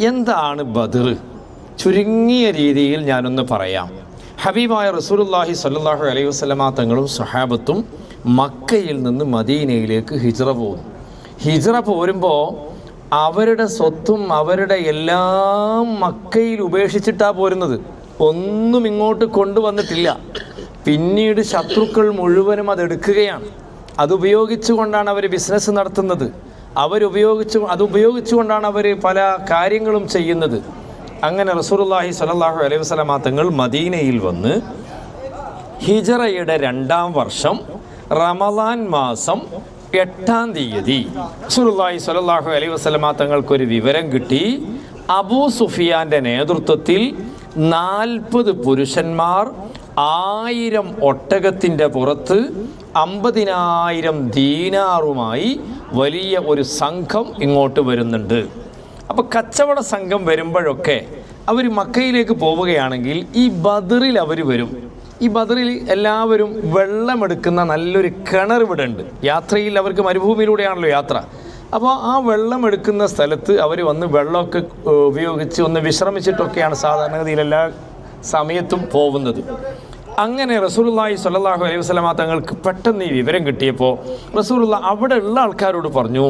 എന്താണ് ബദർ? ചുരുങ്ങിയ രീതിയിൽ ഞാനൊന്ന് പറയാം. ഹബീബായ റസൂലുള്ളാഹി സ്വല്ലല്ലാഹു അലൈഹി വസല്ലമ തങ്ങളും സ്വഹാബത്തും മക്കയിൽ നിന്ന് മദീനയിലേക്ക് ഹിജ്റ പോകുന്നു. ഹിജ്റ പോരുമ്പോൾ അവരുടെ സ്വത്തും അവരുടെ എല്ലാം മക്കയിൽ ഉപേക്ഷിച്ചിട്ടാണ് പോരുന്നത്. ഒന്നും ഇങ്ങോട്ട് കൊണ്ടുവന്നിട്ടില്ല. പിന്നീട് ശത്രുക്കൾ മുഴുവനും അതെടുക്കുകയാണ്. അതുപയോഗിച്ചുകൊണ്ടാണ് അവർ ബിസിനസ് നടത്തുന്നത്. അതുപയോഗിച്ചുകൊണ്ടാണ് അവർ പല കാര്യങ്ങളും ചെയ്യുന്നത്. അങ്ങനെ റസൂലുള്ളാഹി സ്വല്ലല്ലാഹു അലൈഹി വസല്ലമ തങ്ങൾ മദീനയിൽ വന്ന് ഹിജ്റയുടെ 2-ാം വർഷം റമളാൻ മാസം 8-ാം തീയതി റസൂലുള്ളാഹി സ്വല്ലല്ലാഹു അലൈഹി വസല്ലമ തങ്ങൾക്കൊരു വിവരം കിട്ടി. അബൂ സുഫിയാൻ്റെ നേതൃത്വത്തിൽ 40 പുരുഷന്മാർ 1000 ഒട്ടകത്തിൻ്റെ പുറത്ത് 50,000 ദീനാറുമായി വലിയ ഒരു സംഘം ഇങ്ങോട്ട് വരുന്നുണ്ട്. അപ്പോൾ കച്ചവട സംഘം വരുമ്പോഴൊക്കെ അവർ മക്കയിലേക്ക് പോവുകയാണെങ്കിൽ ഈ ബദറിൽ അവർ വരും. ഈ ബദറിൽ എല്ലാവരും വെള്ളമെടുക്കുന്ന നല്ലൊരു കിണർ ഇവിടെ ഉണ്ട്. യാത്രയിൽ അവർക്ക് മരുഭൂമിയിലൂടെയാണല്ലോ യാത്ര. അപ്പോൾ ആ വെള്ളമെടുക്കുന്ന സ്ഥലത്ത് അവർ വന്ന് വെള്ളമൊക്കെ ഉപയോഗിച്ച് ഒന്ന് വിശ്രമിച്ചിട്ടൊക്കെയാണ് സാധാരണഗതിയിൽ എല്ലാ സമയത്തും പോകുന്നത്. അങ്ങനെ റസൂലുള്ളാഹി സ്വല്ലല്ലാഹു അലൈഹി വസല്ലമ തങ്ങൾക്ക് പെട്ടെന്ന് ഈ വിവരം കിട്ടിയപ്പോൾ റസൂലുള്ള അവിടെ ഉള്ള ആൾക്കാരോട് പറഞ്ഞു,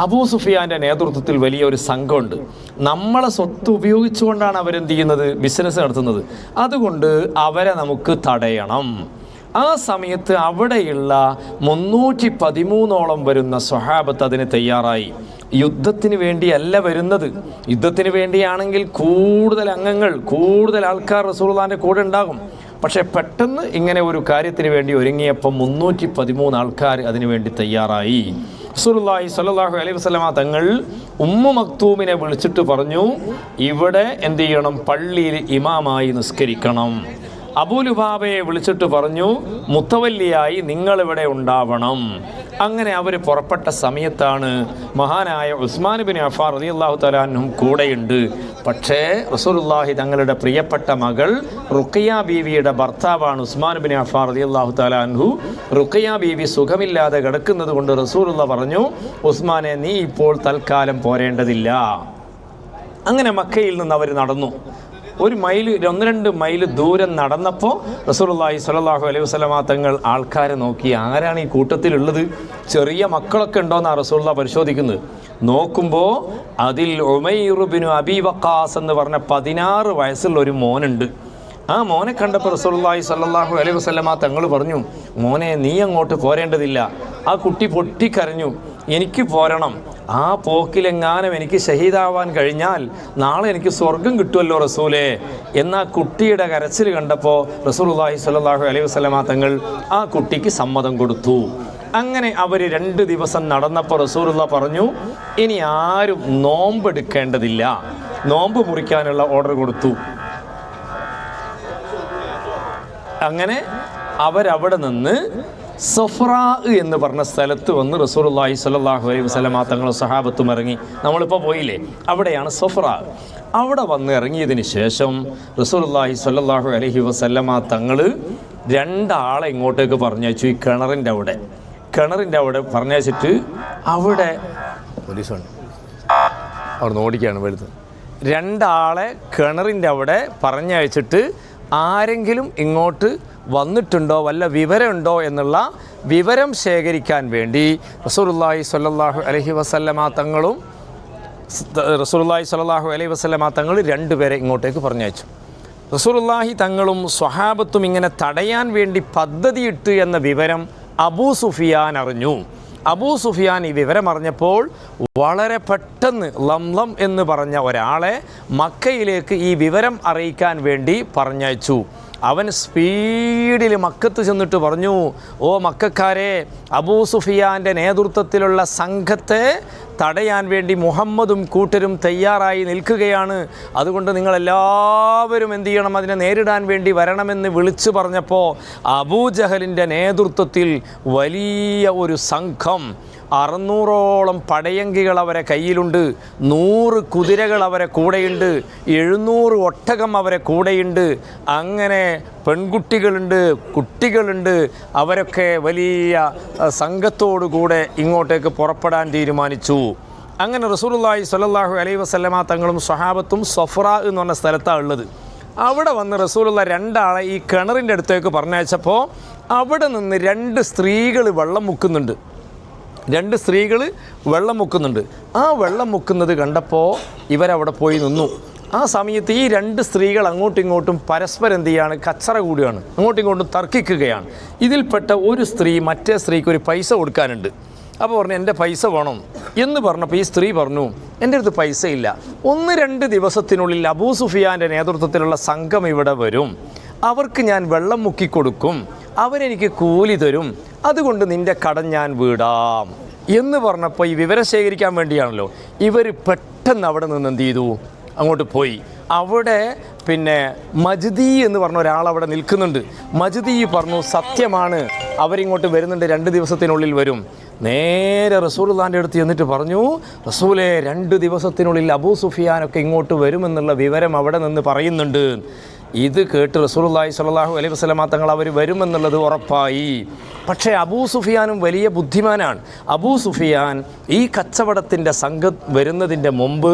അബൂ സുഫിയാൻ്റെ നേതൃത്വത്തിൽ വലിയൊരു സംഘമുണ്ട്. നമ്മളെ സ്വത്ത് ഉപയോഗിച്ചുകൊണ്ടാണ് അവരെന്ത് ചെയ്യുന്നത്, ബിസിനസ് നടത്തുന്നത്. അതുകൊണ്ട് അവരെ നമുക്ക് തടയണം. ആ സമയത്ത് അവിടെയുള്ള 313ഓളം വരുന്ന സ്വഹാബത്ത് അതിന് തയ്യാറായി. യുദ്ധത്തിന് വേണ്ടിയല്ല വരുന്നത്. യുദ്ധത്തിന് വേണ്ടിയാണെങ്കിൽ കൂടുതൽ അംഗങ്ങൾ, കൂടുതൽ ആൾക്കാർ റസൂലുള്ളാഹിൻ്റെ കൂടെ ഉണ്ടാകും. പക്ഷേ പെട്ടെന്ന് ഇങ്ങനെ ഒരു കാര്യത്തിന് വേണ്ടി ഒരുങ്ങിയപ്പോൾ 313 ആൾക്കാർ അതിനുവേണ്ടി തയ്യാറായി. റസൂലുള്ളാഹി സ്വല്ലല്ലാഹു അലൈഹി വസല്ലമ തങ്ങൾ ഉമ്മു മക്തൂമിനെ വിളിച്ചിട്ട് പറഞ്ഞു, ഇവിടെ എന്ത് ചെയ്യണം, പള്ളിയിൽ ഇമാമായി നിസ്കരിക്കണം. അബൂ ലുബാബയെ വിളിച്ചിട്ട് പറഞ്ഞു, മുത്തവല്ലിയായി നിങ്ങളിവിടെ ഉണ്ടാവണം. അങ്ങനെ അവർ പുറപ്പെട്ട സമയത്താണ് മഹാനായ ഉസ്മാൻ ബിൻ അഫ്ഫാൻ റളിയല്ലാഹു തആല അൻഹു കൂടെയുണ്ട്. പക്ഷേ റസൂലുള്ളാഹി തങ്ങളുടെ പ്രിയപ്പെട്ട മകൾ റുഖിയ ബീവിയുടെ ഭർത്താവാണ് ഉസ്മാൻ ബിൻ അഫ്ഫാൻ റളിയല്ലാഹു തആല അൻഹു. റുഖിയ ബീവി സുഖമില്ലാതെ കിടക്കുന്നത് കൊണ്ട് റസൂലുള്ളാഹി പറഞ്ഞു, ഉസ്മാനെ നീ ഇപ്പോൾ തൽക്കാലം പോരേണ്ടതില്ല. അങ്ങനെ മക്കയിൽ നിന്ന് അവർ നടന്നു. 1-2 മൈൽ ദൂരം നടന്നപ്പോൾ റസൂലുള്ളാഹി സ്വല്ലല്ലാഹു അലൈഹി വസല്ലമ തങ്ങൾ ആൾക്കാരെ നോക്കി, ആരാണ് ഈ കൂട്ടത്തിലുള്ളത്, ചെറിയ മക്കളൊക്കെ ഉണ്ടോയെന്നാണ് റസൂലുള്ളാഹി പരിശോധിക്കുന്നത്. നോക്കുമ്പോൾ അതിൽ ഉമൈർ ബിൻ അബീ വഖാസ് എന്ന് പറഞ്ഞ 16 വയസ്സുള്ള ഒരു മോനുണ്ട്. ആ മോനെ കണ്ടപ്പോൾ റസൂലുള്ളാഹി സ്വല്ലല്ലാഹു അലൈഹി വസല്ലമ തങ്ങൾ പറഞ്ഞു, മോനെ നീ അങ്ങോട്ട് പോരേണ്ടതില്ല. ആ കുട്ടി പൊട്ടിക്കരഞ്ഞു, എനിക്ക് പോരണം. ആ പോക്കിലെങ്ങാനും എനിക്ക് ഷഹീദാവാൻ കഴിഞ്ഞാൽ നാളെ എനിക്ക് സ്വർഗം കിട്ടുമല്ലോ റസൂലേ. എന്നാൽ കുട്ടിയുടെ കരച്ചിൽ കണ്ടപ്പോൾ റസൂലുള്ളാഹി സ്വല്ലല്ലാഹു അലൈഹി വസല്ലമ തങ്ങൾ ആ കുട്ടിക്ക് സമ്മതം കൊടുത്തു. അങ്ങനെ അവർ 2 ദിവസം നടന്നപ്പോൾ റസൂലുള്ളാഹി പറഞ്ഞു, ഇനി ആരും നോമ്പെടുക്കേണ്ടതില്ല. നോമ്പ് മുറിക്കാനുള്ള ഓർഡർ കൊടുത്തു. അങ്ങനെ അവരവിടെ നിന്ന് സഫ്രാ എന്ന് പറഞ്ഞ സ്ഥലത്ത് വന്ന് റസൂലുള്ളാഹി സ്വല്ലല്ലാഹു അലൈഹി വസല്ലമ തങ്ങളും സഹാബത്തും ഇറങ്ങി. നമ്മളിപ്പോൾ പോയില്ലേ, അവിടെയാണ് സഫ്രാ. അവിടെ വന്ന് ഇറങ്ങിയതിന് ശേഷം റസൂലുള്ളാഹി സ്വല്ലല്ലാഹു അലൈഹി വസല്ലമ തങ്ങൾ 2 ആളെ ഇങ്ങോട്ടേക്ക് പറഞ്ഞയച്ചു. ഈ കിണറിൻ്റെ അവിടെ പറഞ്ഞയച്ചിട്ട് അവിടെ പോലീസുണ്ട്, അവിടെ ഓടിക്കുകയാണ് വലുത്. 2 ആളെ കിണറിൻ്റെ അവിടെ പറഞ്ഞയച്ചിട്ട് ആരെങ്കിലും ഇങ്ങോട്ട് വന്നിട്ടുണ്ടോ, വല്ല വിവരമുണ്ടോ എന്നുള്ള വിവരം ശേഖരിക്കാൻ വേണ്ടി റസൂലുള്ളാഹി സ്വല്ലല്ലാഹു അലൈഹി വസല്ലമ തങ്ങളും 2 പേരെ ഇങ്ങോട്ടേക്ക് പറഞ്ഞയച്ചു. റസൂലുള്ളാഹി തങ്ങളും സ്വഹാബത്തും ഇങ്ങനെ തടയാൻ വേണ്ടി പദ്ധതിയിട്ട് എന്ന വിവരം അബൂ സുഫിയാൻ അറിഞ്ഞു. അബൂ സുഫിയാൻ ഈ വിവരം അറിഞ്ഞപ്പോൾ വളരെ പെട്ടെന്ന് ലംലം എന്ന് പറഞ്ഞ ഒരാളെ മക്കയിലേക്ക് ഈ വിവരം അറിയിക്കാൻ വേണ്ടി പറഞ്ഞയച്ചു. അവൻ സ്പീഡിൽ മക്കത്ത് ചെന്നിട്ട് പറഞ്ഞു, ഓ മക്കക്കാരെ, അബൂ സുഫിയാൻ്റെ നേതൃത്വത്തിലുള്ള സംഘത്തെ തടയാൻ വേണ്ടി മുഹമ്മദും കൂട്ടരും തയ്യാറായി നിൽക്കുകയാണ്. അതുകൊണ്ട് നിങ്ങളെല്ലാവരും എന്ത് ചെയ്യണം, അതിനെ നേരിടാൻ വേണ്ടി വരണമെന്ന് വിളിച്ചു പറഞ്ഞപ്പോൾ അബൂജഹലിൻ്റെ നേതൃത്വത്തിൽ വലിയ ഒരു സംഘം 600ഓളം പടയങ്കികൾ അവരെ കയ്യിലുണ്ട്, 100 കുതിരകൾ അവരെ കൂടെയുണ്ട്, 700 ഒട്ടകം അവരെ കൂടെയുണ്ട്. അങ്ങനെ പെൺകുട്ടികളുണ്ട്, കുട്ടികളുണ്ട്. അവരൊക്കെ വലിയ സംഘത്തോടു കൂടെ ഇങ്ങോട്ടേക്ക് പുറപ്പെടാൻ തീരുമാനിച്ചു. അങ്ങനെ റസൂലുള്ളാഹി സ്വല്ലല്ലാഹു അലൈഹി വസല്ലമ തങ്ങളും സ്വഹാബത്തും സഫറ എന്ന് പറഞ്ഞ സ്ഥലത്താണ് ഉള്ളത്. അവിടെ വന്ന് റസൂലുള്ള രണ്ടാളെ ഈ കിണറിൻ്റെ അടുത്തേക്ക് പറഞ്ഞയച്ചപ്പോൾ അവിടെ നിന്ന് രണ്ട് സ്ത്രീകൾ വെള്ളം മുക്കുന്നുണ്ട്. ആ വെള്ളം മുക്കുന്നത് കണ്ടപ്പോൾ ഇവരവിടെ പോയി നിന്നു. ആ സമയത്ത് ഈ രണ്ട് സ്ത്രീകൾ അങ്ങോട്ടും ഇങ്ങോട്ടും പരസ്പരം എന്ത് ചെയ്യാണ്, കച്ചറ കൂടുകയാണ്, അങ്ങോട്ടും ഇങ്ങോട്ടും തർക്കിക്കുകയാണ്. ഇതിൽപ്പെട്ട ഒരു സ്ത്രീ മറ്റേ സ്ത്രീക്ക് ഒരു പൈസ കൊടുക്കാനുണ്ട്. അപ്പോൾ പറഞ്ഞു എൻ്റെ പൈസ വേണം എന്ന് പറഞ്ഞപ്പോൾ ഈ സ്ത്രീ പറഞ്ഞു എൻ്റെ അടുത്ത് പൈസ ഇല്ല, 1-2 ദിവസത്തിനുള്ളിൽ അബൂ സുഫിയാൻ്റെ നേതൃത്വത്തിലുള്ള സംഘം ഇവിടെ വരും, അവർക്ക് ഞാൻ വെള്ളം മുക്കിക്കൊടുക്കും, അവരെനിക്ക് കൂലി തരും, അതുകൊണ്ട് നിൻ്റെ കടം ഞാൻ വീടാം എന്ന് പറഞ്ഞപ്പോൾ ഈ വിവരം ശേഖരിക്കാൻ വേണ്ടിയാണല്ലോ ഇവർ പെട്ടെന്ന് അവിടെ നിന്ന് എന്ത് ചെയ്തു, അങ്ങോട്ട് പോയി. അവിടെ പിന്നെ മജ്ദി എന്ന് പറഞ്ഞ ഒരാൾ അവിടെ നിൽക്കുന്നുണ്ട്. മജ്ദി പറഞ്ഞു സത്യമാണ്, അവരിങ്ങോട്ട് വരുന്നുണ്ട്, 2 ദിവസത്തിനുള്ളിൽ വരും. നേരെ റസൂലുള്ളാഹിൻ്റെ അടുത്ത് എന്നിട്ട് പറഞ്ഞു, റസൂലേ 2 ദിവസത്തിനുള്ളിൽ അബൂ സുഫിയാനൊക്കെ ഇങ്ങോട്ട് വരുമെന്നുള്ള വിവരം അവിടെ നിന്ന് പറയുന്നുണ്ട്. ഇത് കേട്ട് റസൂലുള്ളാഹി സ്വല്ലല്ലാഹു അലൈഹി വസല്ലമ തങ്ങൾ അവർ വരുമെന്നുള്ളത് ഉറപ്പായി. പക്ഷേ അബൂ സുഫിയാനും വലിയ ബുദ്ധിമാനാണ്. അബൂ സുഫിയാൻ ഈ കച്ചവടത്തിൻ്റെ സംഘം വരുന്നതിൻ്റെ മുമ്പ്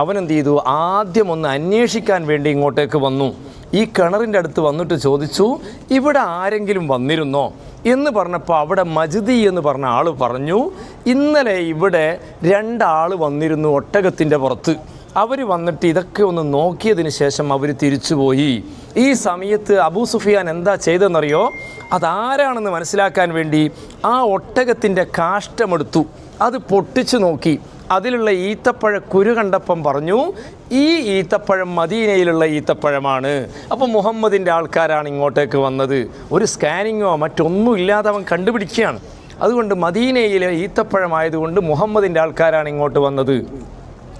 അവനെന്ത് ചെയ്തു, ആദ്യം ഒന്ന് അന്വേഷിക്കാൻ വേണ്ടി ഇങ്ങോട്ടേക്ക് വന്നു. ഈ കിണറിൻ്റെ അടുത്ത് വന്നിട്ട് ചോദിച്ചു ഇവിടെ ആരെങ്കിലും വന്നിരുന്നോ എന്ന് പറഞ്ഞപ്പോൾ അവിടെ മജ്ദി എന്ന് പറഞ്ഞ ആൾ പറഞ്ഞു ഇന്നലെ ഇവിടെ 2 ആൾ വന്നിരുന്നു ഒട്ടകത്തിൻ്റെ പുറത്ത്. അവർ വന്നിട്ട് ഇതൊക്കെ ഒന്ന് നോക്കിയതിന് ശേഷം അവർ തിരിച്ചുപോയി. ഈ സമയത്ത് അബൂ സുഫിയാൻ എന്താ ചെയ്തതെന്നറിയോ, അതാരാണെന്ന് മനസ്സിലാക്കാൻ വേണ്ടി ആ ഒട്ടകത്തിൻ്റെ കാഷ്ടമെടുത്തു, അത് പൊട്ടിച്ചു നോക്കി, അതിലുള്ള ഈത്തപ്പഴ കുരു കണ്ടപ്പം പറഞ്ഞു ഈ ഈത്തപ്പഴം മദീനയിലുള്ള ഈത്തപ്പഴമാണ്, അപ്പോൾ മുഹമ്മദിൻ്റെ ആൾക്കാരാണ് ഇങ്ങോട്ടേക്ക് വന്നത്. ഒരു സ്കാനിങ്ങോ മറ്റൊന്നും ഇല്ലാതെ അവൻ കണ്ടുപിടിക്കുകയാണ്. അതുകൊണ്ട് മദീനയിലെ ഈത്തപ്പഴമായതുകൊണ്ട് മുഹമ്മദിൻ്റെ ആൾക്കാരാണ് ഇങ്ങോട്ട് വന്നത്.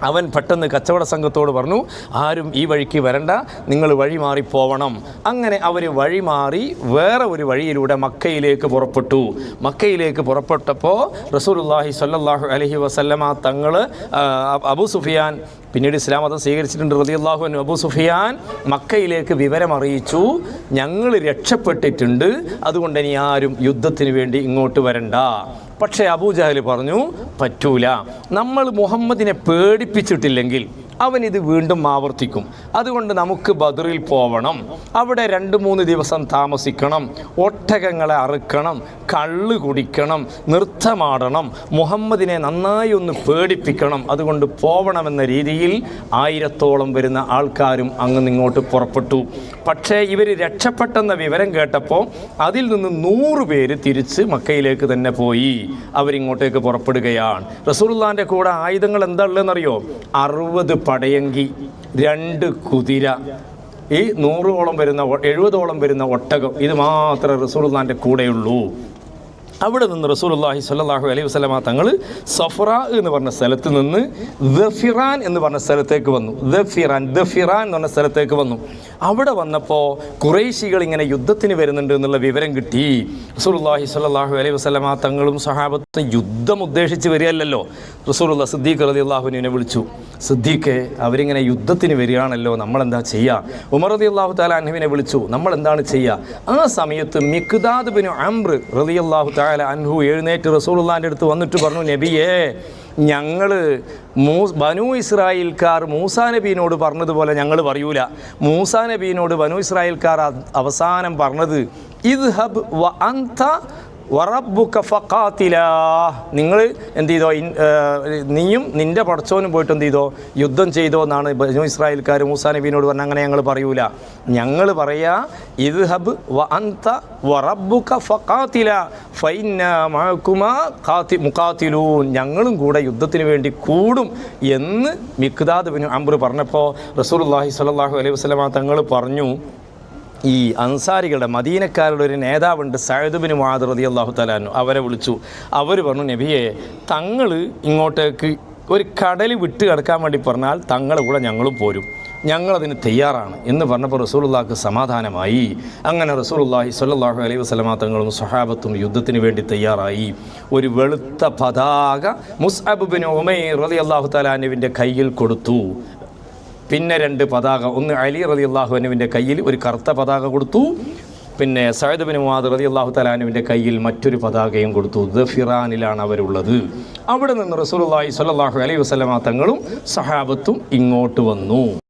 അവൻ പെട്ടെന്ന് കച്ചവട സംഘത്തോട് പറഞ്ഞു ആരും ഈ വഴിക്ക് വരണ്ട, നിങ്ങൾ വഴി മാറിപ്പോവണം. അങ്ങനെ അവർ വഴി മാറി വേറെ ഒരു വഴിയിലൂടെ മക്കയിലേക്ക് പുറപ്പെട്ടു. മക്കയിലേക്ക് പുറപ്പെട്ടപ്പോൾ റസൂലുള്ളാഹി സ്വല്ലല്ലാഹു അലൈഹി വസല്ലമ തങ്ങൾ അബൂ സുഫിയാൻ പിന്നീട് ഇസ്ലാം മതം സ്വീകരിച്ചിട്ടുണ്ട് റളിയല്ലാഹു അൻഹു. അബൂ സുഫിയാൻ മക്കയിലേക്ക് വിവരമറിയിച്ചു ഞങ്ങൾ രക്ഷപ്പെട്ടിട്ടുണ്ട്, അതുകൊണ്ട് ഇനി ആരും യുദ്ധത്തിന് വേണ്ടി ഇങ്ങോട്ട് വരണ്ട. പക്ഷേ അബൂജഹൽ പറഞ്ഞു പറ്റൂല, നമ്മൾ മുഹമ്മദിനെ പേടിപ്പിച്ചിട്ടില്ലെങ്കിൽ അവനിത് വീണ്ടും ആവർത്തിക്കും, അതുകൊണ്ട് നമുക്ക് ബദറിൽ പോവണം, അവിടെ 2-3 ദിവസം താമസിക്കണം, ഒട്ടകങ്ങളെ അറുക്കണം, കള്ള് കുടിക്കണം, നൃത്തമാടണം, മുഹമ്മദിനെ നന്നായി ഒന്ന് പേടിപ്പിക്കണം, അതുകൊണ്ട് പോവണമെന്ന രീതിയിൽ 1000-ഓളം വരുന്ന ആൾക്കാരും അങ്ങ് ഇങ്ങോട്ട് പുറപ്പെട്ടു. പക്ഷേ ഇവർ രക്ഷപ്പെട്ടെന്ന വിവരം കേട്ടപ്പോൾ അതിൽ നിന്ന് 100 പേര് തിരിച്ച് മക്കയിലേക്ക് തന്നെ പോയി. അവരിങ്ങോട്ടേക്ക് പുറപ്പെടുകയാണ്. റസൂലുള്ളാഹിൻ്റെ കൂടെ ആയുധങ്ങൾ എന്താ ഉള്ളതെന്നറിയോ, 60 പടയങ്കി, 2 കുതിര, ഈ 100ഓളം വരുന്ന 70ഓളം വരുന്ന ഒട്ടകം, ഇത് മാത്രമേ റസൂലുള്ളാഹിൻ്റെ കൂടെയുള്ളൂ. അവിടെ നിന്ന് റസൂലുള്ളാഹി സ്വല്ലല്ലാഹു അലൈഹി വസല്ലമ തങ്ങൾ സഫറ എന്ന് പറഞ്ഞ സ്ഥലത്ത് നിന്ന് ദഫിറാൻ എന്ന് പറഞ്ഞ സ്ഥലത്തേക്ക് വന്നു. ദഫിറാൻ എന്ന് പറഞ്ഞ സ്ഥലത്തേക്ക് വന്നു. അവിടെ വന്നപ്പോൾ ഖുറൈശികൾ ഇങ്ങനെ യുദ്ധത്തിന് വരുന്നുണ്ട് എന്നുള്ള വിവരം കിട്ടി. റസൂലുള്ളാഹി സ്വല്ലല്ലാഹു അലൈഹി വസല്ലമ തങ്ങളും സഹാബത്തും യുദ്ധം ഉദ്ദേശിച്ച് വരികയല്ലല്ലോ. റസൂലുള്ള സിദ്ദീഖ് റളിയല്ലാഹു അൻഹുവിനെ വിളിച്ചു, സിദ്ദീഖേ അവരിങ്ങനെ യുദ്ധത്തിന് വരികയാണല്ലോ, നമ്മളെന്താ ചെയ്യുക? ഉമർ റളിയല്ലാഹു തആല അൻഹുവിനെ വിളിച്ചു, നമ്മളെന്താണ് ചെയ്യുക? ആ സമയത്ത് മിഖ്ദാദ് ബിൻ അംർ റളിയല്ലാഹു തആല അൻഹു എഴുന്നേറ്റ് റസൂലുള്ളാഹിൻ്റെ അടുത്ത് വന്നിട്ട് പറഞ്ഞു, നബിയേ ഞങ്ങൾ ബനു ഇസ്രായേൽക്കാർ മൂസാ നബീനോട് പറഞ്ഞതുപോലെ ഞങ്ങൾ പറയൂല. മൂസാ നബീനോട് ബനു ഇസ്രായേൽക്കാർ അവസാനം പറഞ്ഞത് ഇദ്ഹബ് വ അൻത വറബ്ബുക ഫഖാതിലാ, നിങ്ങൾ എന്ത് ചെയ്തോ, നീയും നിൻ്റെ പടച്ചോനും പോയിട്ട് എന്ത് ചെയ്തോ, യുദ്ധം ചെയ്തോ എന്നാണ് ബനു ഇസ്രായേൽക്കാർ മൂസാ നബീനോട് പറഞ്ഞാൽ. അങ്ങനെ ഞങ്ങൾ പറയൂല, ഞങ്ങൾ പറയാ ഇദ്ഹബ് വ അൻത വറബ്ബുക ഫഖാതിലാ ഫഇന്നാ മഅകുമാ മുഖാതിലൂൻ, ഞങ്ങളും കൂടെ യുദ്ധത്തിന് വേണ്ടി കൂടും എന്ന് മിഖ്ദാദ് ബിൻ അംർ പറഞ്ഞപ്പോൾ റസൂലുള്ളാഹി സ്വല്ലല്ലാഹു അലൈഹി വസല്ലമ തങ്ങൾ പറഞ്ഞു, ഈ അൻസാരികളുടെ മദീനക്കാരുടെ ഒരു നേതാവുണ്ട് സഅദ് ബിൻ മുആദ് റളിയല്ലാഹു തആല അൻഹു, അവരെ വിളിച്ചു. അവർ പറഞ്ഞു, നബിയെ തങ്ങൾ ഇങ്ങോട്ടേക്ക് ഒരു കടൽ വിട്ട് കിടക്കാൻ വേണ്ടി പറഞ്ഞാൽ തങ്ങളുടെ കൂടെ ഞങ്ങളും പോരും, ഞങ്ങളതിന് തയ്യാറാണ് എന്ന് പറഞ്ഞപ്പോൾ റസൂലുള്ളാഹിക്ക് സമാധാനമായി. അങ്ങനെ റസൂലുള്ളാഹി സ്വല്ലല്ലാഹു അലൈഹി വസല്ലമ തങ്ങളും സ്വഹാബത്തും യുദ്ധത്തിന് വേണ്ടി തയ്യാറായി. ഒരു വെളുത്ത പതാക മുസ്അബ് ബിൻ ഉമൈർ റളിയല്ലാഹു തആല അൻഹുവിൻ്റെ കയ്യിൽ കൊടുത്തു. പിന്നെ 2 പതാക, ഒന്ന് അലി റളിയല്ലാഹു അൻഹുവിൻ്റെ കയ്യിൽ ഒരു കറുത്ത പതാക കൊടുത്തു, പിന്നെ സഅദ് ബിൻ മുആദ് റളിയല്ലാഹു തആല അൻഹുവിൻ്റെ കയ്യിൽ മറ്റൊരു പതാകയും കൊടുത്തു. ദഫിറാനിലാണ് അവരുള്ളത്. അവിടെ നിന്ന് റസൂലുള്ളാഹി സ്വല്ലല്ലാഹു അലൈഹി വസല്ലമ തങ്ങളും സഹാബത്തും ഇങ്ങോട്ട് വന്നു.